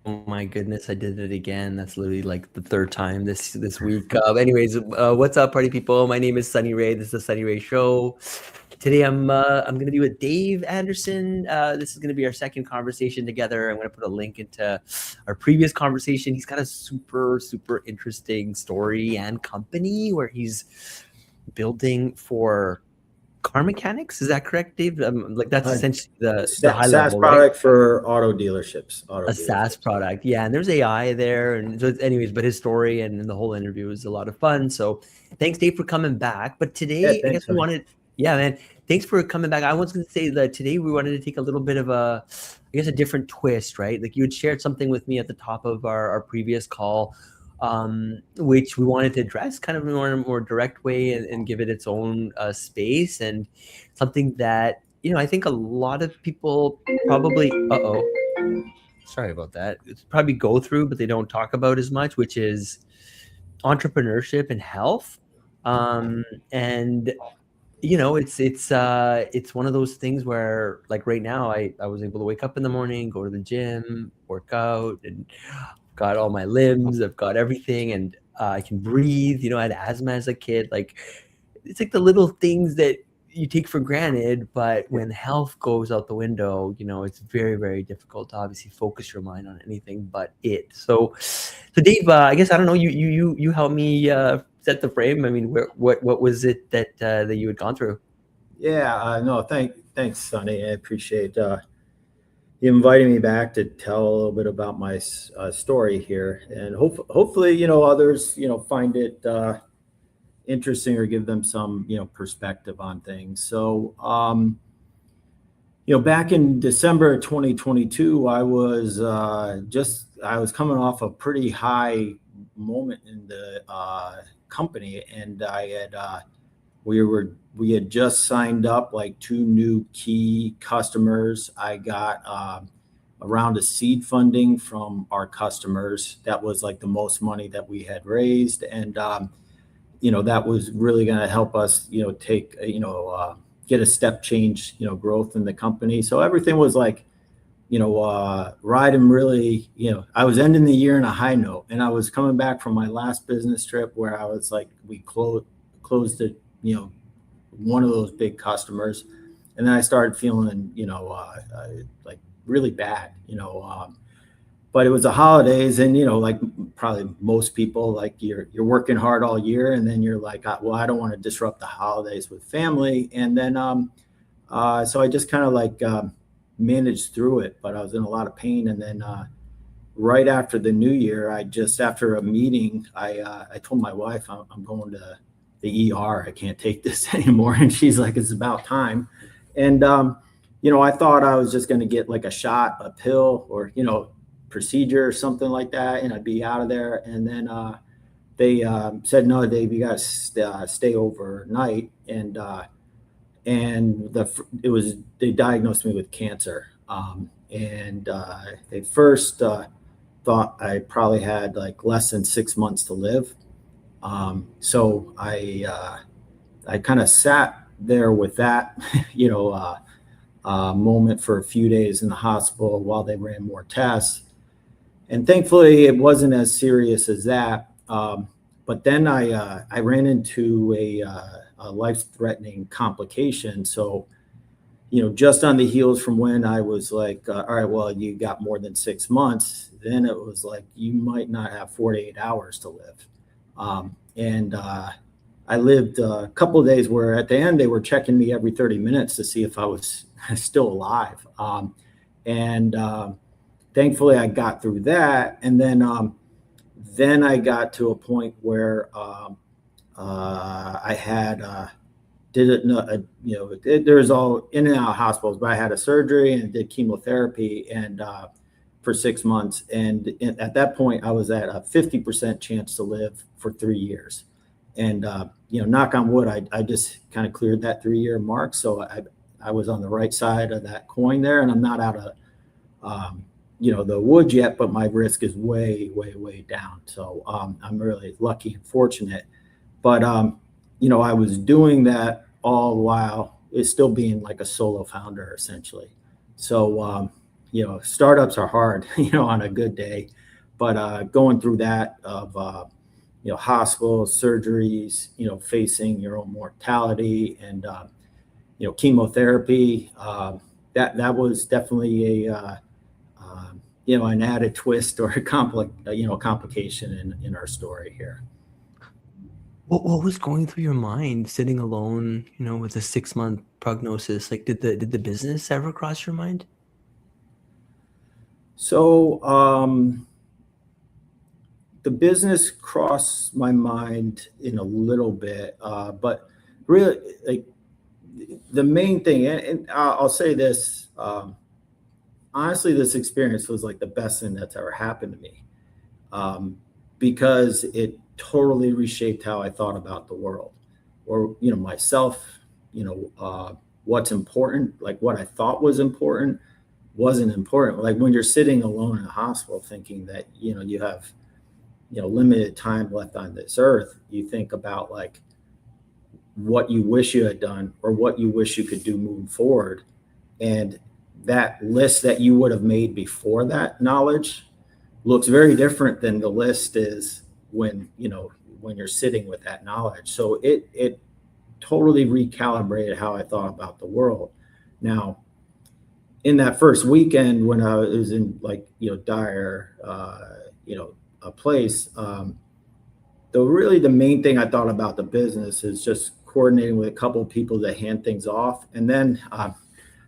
Oh my goodness, I did it again. That's literally like the third time this week. Anyways, what's up, party people? My name is Sunny Ray. This is the Sunny Ray Show. Today I'm gonna be with Dave Anderson. This is gonna be our second conversation together. I'm gonna put a link into our previous conversation. He's got a super interesting story and company where he's building for car mechanics. Is that correct, Dave? Like that's essentially the high SaaS level, product right? for auto dealerships. A SaaS product. Yeah. And there's AI there. And so anyways, but his story and the whole interview was a lot of fun. So thanks, Dave, for coming back. But Yeah, today, I thanks, guess we honey. wanted, yeah, man, thanks for coming back. I was going to say that today we wanted to take a little bit of a, I guess, a different twist, right? Like you had shared something with me at the top of our previous call, which we wanted to address kind of in a more direct way and give it its own space, and something that, I think a lot of people probably, sorry about that, it's probably go through, but they don't talk about as much, which is entrepreneurship and health. And it's one of those things where, like, right now I was able to wake up in the morning, go to the gym, work out, and got all my limbs, I've got everything, and I can breathe. I had asthma as a kid. Like, it's like the little things that you take for granted, but when health goes out the window, it's very, very difficult to obviously focus your mind on anything but it. So Dave, I guess, I don't know, you help me set the frame. I mean, what was it that you had gone through? Yeah, no, thanks, Sonny. I appreciate you inviting me back to tell a little bit about my story here, and hopefully, others, find it interesting or give them some, perspective on things. So, back in December of 2022, I was coming off a pretty high moment in the company, and we had just signed up like two new key customers. I got a round of seed funding from our customers. That was like the most money that we had raised, and that was really going to help us, take get a step change, growth in the company. So everything was like, riding really, I was ending the year in a high note, and I was coming back from my last business trip where I was like, we closed it, one of those big customers. And then I started feeling, like really bad, but it was the holidays, and like probably most people, like you're working hard all year, and then you're like, well, I don't want to disrupt the holidays with family. And then so I just kind of like managed through it, but I was in a lot of pain. And then right after the new year, after a meeting, I told my wife, I'm going to the ER. I can't take this anymore. And she's like, it's about time. And I thought I was just going to get like a shot, a pill, or procedure or something like that, and I'd be out of there. And then they said, no, Dave, you got to stay overnight. And they diagnosed me with cancer. And they first thought I probably had like less than 6 months to live. So I kind of sat there with that, moment for a few days in the hospital while they ran more tests. And thankfully, it wasn't as serious as that. But then I ran into a life-threatening complication. So, just on the heels from when I was like, all right, well, you got more than 6 months, then it was like, you might not have 48 hours to live. And I lived a couple of days where at the end, they were checking me every 30 minutes to see if I was still alive. And thankfully, I got through that. And then I got to a point where I had did it. There's all in and out of hospitals, but I had a surgery and did chemotherapy and for 6 months. And at that point, I was at a 50% chance to live for 3 years. And knock on wood, I just kind of cleared that 3-year mark. So I was on the right side of that coin there, and I'm not out of the woods yet, but my risk is way, way, way down. So I'm really lucky and fortunate. But I was doing that all while it's still being like a solo founder, essentially. So startups are hard, on a good day, but going through that of, hospitals, surgeries, facing your own mortality and, chemotherapy, that was definitely an added twist or a complication in our story here. What was going through your mind sitting alone, with a 6-month prognosis? Like, did the business ever cross your mind? So, the business crossed my mind in a little bit, but really, like the main thing, and I'll say this, honestly, this experience was like the best thing that's ever happened to me, um, because it totally reshaped how I thought about the world, or myself. What's important, like what I thought was important, wasn't important. Like when you're sitting alone in a hospital, thinking that you have limited time left on this earth, you think about like what you wish you had done or what you wish you could do moving forward. And that list that you would have made before that knowledge looks very different than the list is when you're sitting with that knowledge. So it totally recalibrated how I thought about the world. Now, in that first weekend when I was in like dire a place, the main thing I thought about the business is just coordinating with a couple of people to hand things off. And then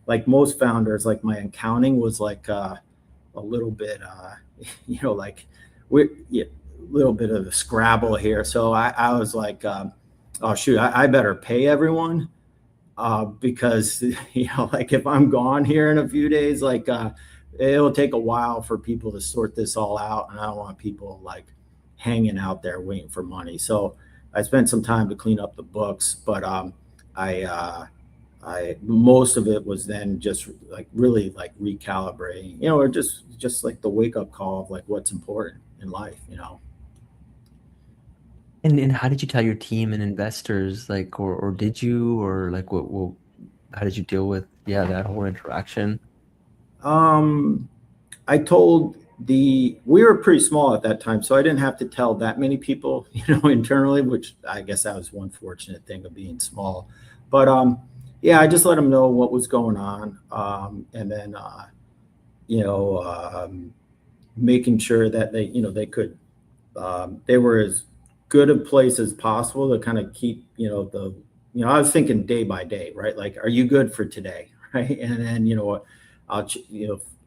like most founders, like my accounting was like a little bit like we yeah, a little bit of a scrabble here. So I was like, oh shoot, I better pay everyone, because like if I'm gone here in a few days, like it'll take a while for people to sort this all out, and I don't want people like hanging out there waiting for money. So I spent some time to clean up the books, but I most of it was then just like really like recalibrating, or just like the wake up call of like what's important in life. And how did you tell your team and investors, like, or did you, or like, how did you deal with, that whole interaction? Um, I told we were pretty small at that time, so I didn't have to tell that many people, internally, which I guess that was one fortunate thing of being small. But yeah, I just let them know what was going on, and then you know, making sure that they could, they were as good a place as possible to kind of keep, I was thinking day by day, right? Like, are you good for today? Right. And then,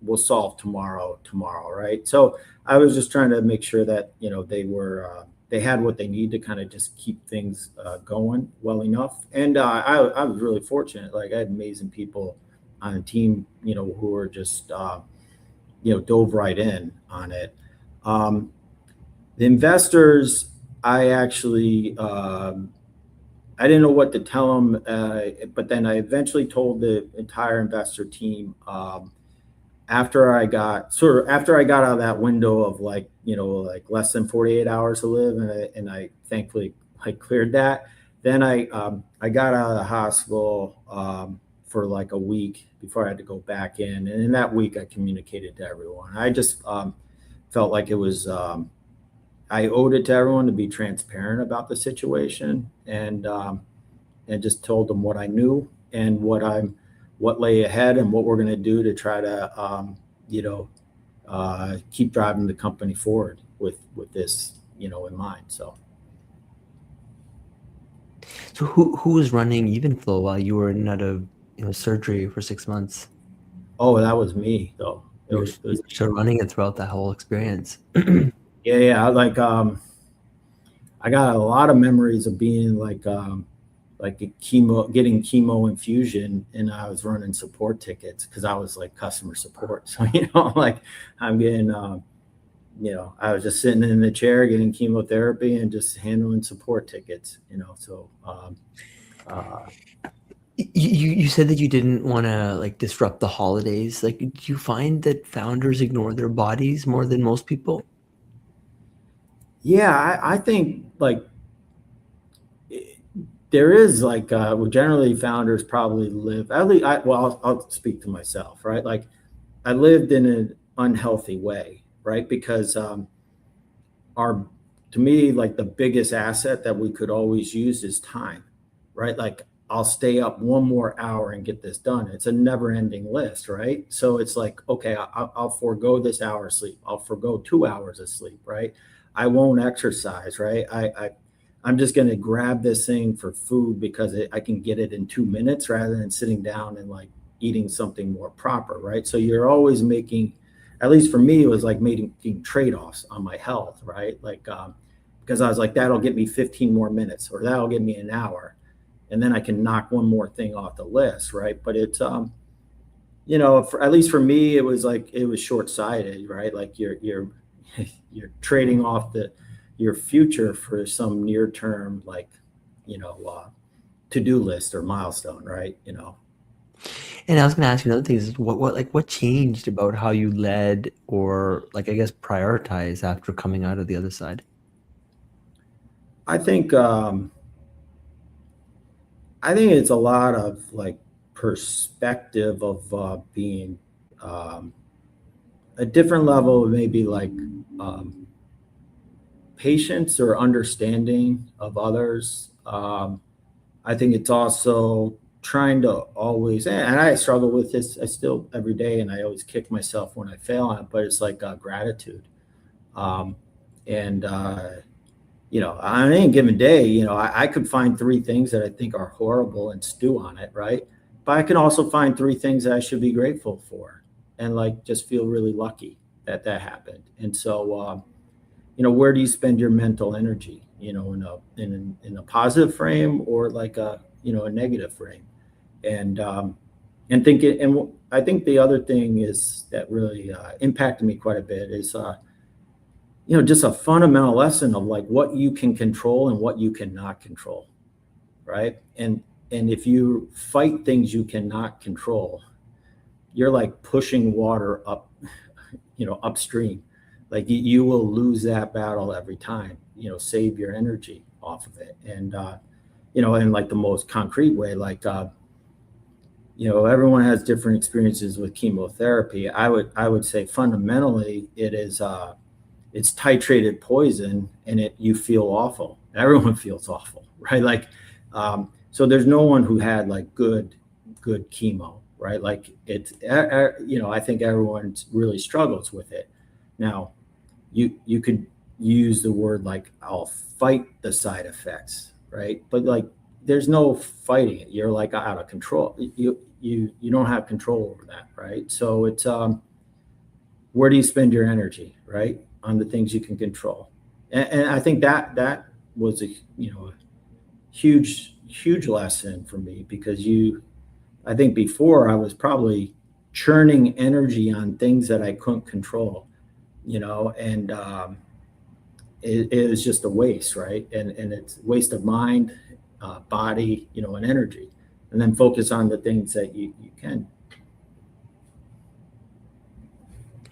we'll solve tomorrow, right? So I was just trying to make sure that, they had what they need to kind of just keep things going well enough. And I was really fortunate. Like I had amazing people on the team, who were just, dove right in on it. The investors, I actually, I didn't know what to tell them, but then I eventually told the entire investor team, after I got out of that window of like, like less than 48 hours to live, and I thankfully I cleared that. Then I got out of the hospital, for like a week before I had to go back in, and in that week I communicated to everyone. I just felt like it was. I owed it to everyone to be transparent about the situation, and just told them what I knew and what lay ahead and what we're going to do to try to keep driving the company forward with this in mind. So who was running Evenflow while you were in and out of surgery for 6 months? Oh, that was me though. You were still running it throughout that whole experience. Yeah. Like I got a lot of memories of being like getting chemo infusion, and I was running support tickets because I was like customer support. So like I'm getting, I was just sitting in the chair getting chemotherapy and just handling support tickets. So You said that you didn't want to like disrupt the holidays. Like, do you find that founders ignore their bodies more than most people? yeah, I think like there is like, well, generally founders probably live at least. I'll speak to myself, right? Like I lived in an unhealthy way, right? Because our to me, like the biggest asset that we could always use is time, right? Like I'll stay up one more hour and get this done. It's a never ending list, right? So it's like, okay, I'll forego this hour of sleep. I'll forego 2 hours of sleep, right? I won't exercise, right? I'm just going to grab this thing for food because I can get it in 2 minutes rather than sitting down and like eating something more proper, right? So you're always making, at least for me, it was like making trade-offs on my health, right? Like, because I was like, that'll get me 15 more minutes or that'll get me an hour. And then I can knock one more thing off the list, right? But it's, at least for me, it was like, it was short-sighted, right? Like you're trading off your future for some near-term, like, to-do list or milestone, right? And I was going to ask you another thing is what changed about how you led or like, I guess, prioritize after coming out of the other side? I think it's a lot of like perspective of being a different level, maybe like um, patience or understanding of others. I think it's also trying to always, and I struggle with this. I still every day, and I always kick myself when I fail on it. But it's like gratitude, um, and on any given day, I could find three things that I think are horrible and stew on it, right? But I can also find three things that I should be grateful for, and like just feel really lucky that that happened. And so, where do you spend your mental energy? In a positive frame or like a negative frame, and I think the other thing is that really impacted me quite a bit is just a fundamental lesson of like what you can control and what you cannot control, right? And if you fight things you cannot control, you're like pushing water up, upstream. Like you will lose that battle every time. Save your energy off of it. And in like the most concrete way, like everyone has different experiences with chemotherapy. I would say fundamentally it is it's titrated poison, and you feel awful. Everyone feels awful, right? Like so there's no one who had like good chemo, right? Like I think everyone really struggles with it. Now you could use the word like I'll fight the side effects, right? But like there's no fighting it. You're like out of control. You don't have control over that, right? So it's where do you spend your energy, right? On the things you can control. And I think that was a huge lesson for me, because I think before I was probably churning energy on things that I couldn't control, and it was just a waste, right? And it's waste of mind, body, and energy, and then focus on the things that you can.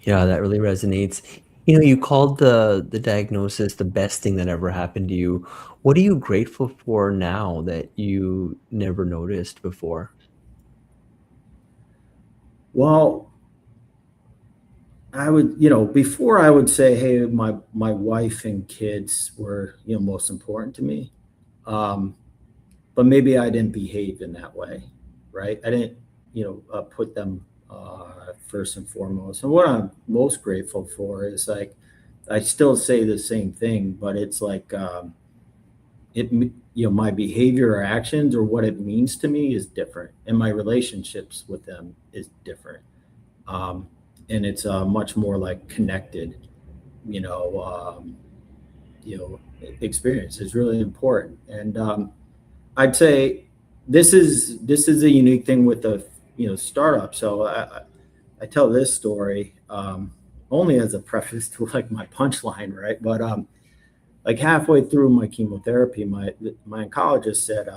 Yeah, that really resonates. You called the diagnosis the best thing that ever happened to you. What are you grateful for now that you never noticed before? Well, before I would say, hey, my wife and kids were, most important to me. Um, but maybe I didn't behave in that way, right? I didn't, put them first and foremost. And what I'm most grateful for is like, I still say the same thing, but it's like, my behavior or actions or what it means to me is different, and my relationships with them is different. Um, and it's much more like connected, you know, um, you know, experience is really important. And I'd say this is a unique thing with the startup. So I tell this story only as a preface to like my punchline, right? But like halfway through my chemotherapy, my oncologist said,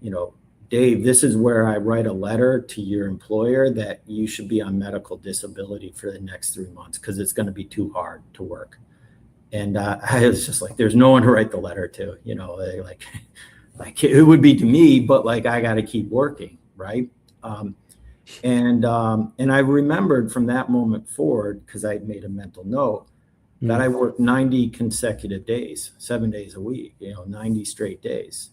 you know, Dave, this is where I write a letter to your employer that you should be on medical disability for the next 3 months because it's going to be too hard to work. And I was just like, there's no one to write the letter to, like, like it would be to me, but like I got to keep working, right? Um, And I remembered from that moment forward, because I made a mental note, that I worked 90 consecutive days, 7 days a week, 90 straight days.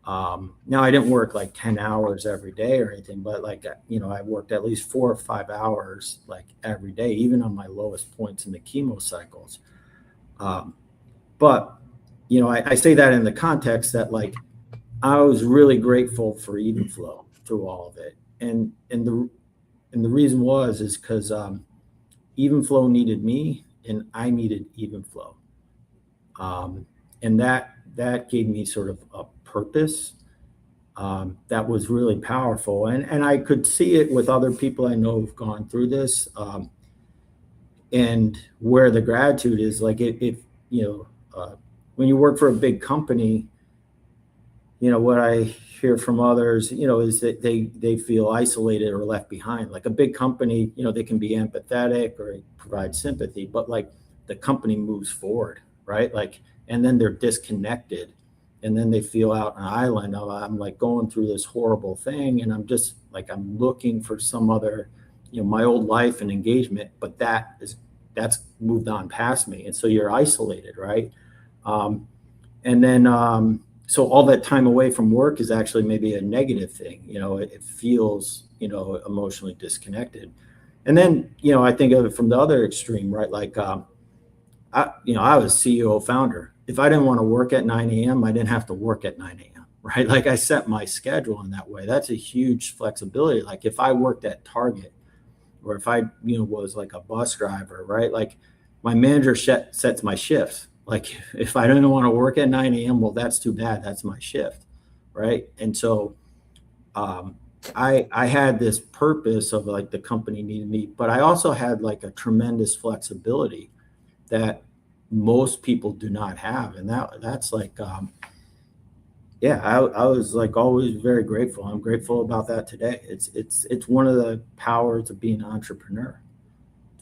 Now I didn't work like 10 hours every day or anything, but like, I worked at least 4 or 5 hours like every day, even on my lowest points in the chemo cycles. But, I say that in the context that like, I was really grateful for Evenflow through all of it. And the reason is because Evenflow needed me and I needed Evenflow. And that gave me sort of a purpose that was really powerful. And I could see it with other people I know who've gone through this. And where the gratitude is, like if when you work for a big company, what I hear from others, is that they feel isolated or left behind. Like a big company, they can be empathetic or provide sympathy, but like the company moves forward, right? Like, and then they're disconnected, and then they feel out on an island of, I'm like going through this horrible thing, and I'm just like, I'm looking for some other, my old life and engagement, but that's moved on past me. And so you're isolated, right? And then, so all that time away from work is actually maybe a negative thing. It feels, emotionally disconnected. And then, I think of it from the other extreme, right? Like, I was CEO founder. If I didn't want to work at 9 a.m., I didn't have to work at 9 a.m., right? Like I set my schedule in that way. That's a huge flexibility. Like if I worked at Target, or if I, was like a bus driver, right? Like my manager sets my shifts. Like if I didn't want to work at 9 a.m., well, that's too bad. That's my shift, right? And so I had this purpose of like the company needed me, but I also had like a tremendous flexibility that most people do not have. And that's like, I was like always very grateful. I'm grateful about that today. It's one of the powers of being an entrepreneur.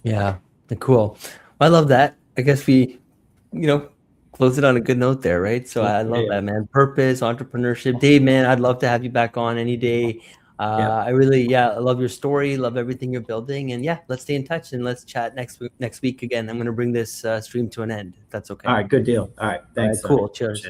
Yeah, cool. Well, I love that. I guess we, close it on a good note there, right? So I love that, man. Purpose, entrepreneurship. Dave, man, I'd love to have you back on any day. I really, I love your story, love everything you're building, and let's stay in touch and let's chat next week again. I'm going to bring this stream to an end. If that's okay. All right, good deal. All right, thanks. All right, cool. Cheers.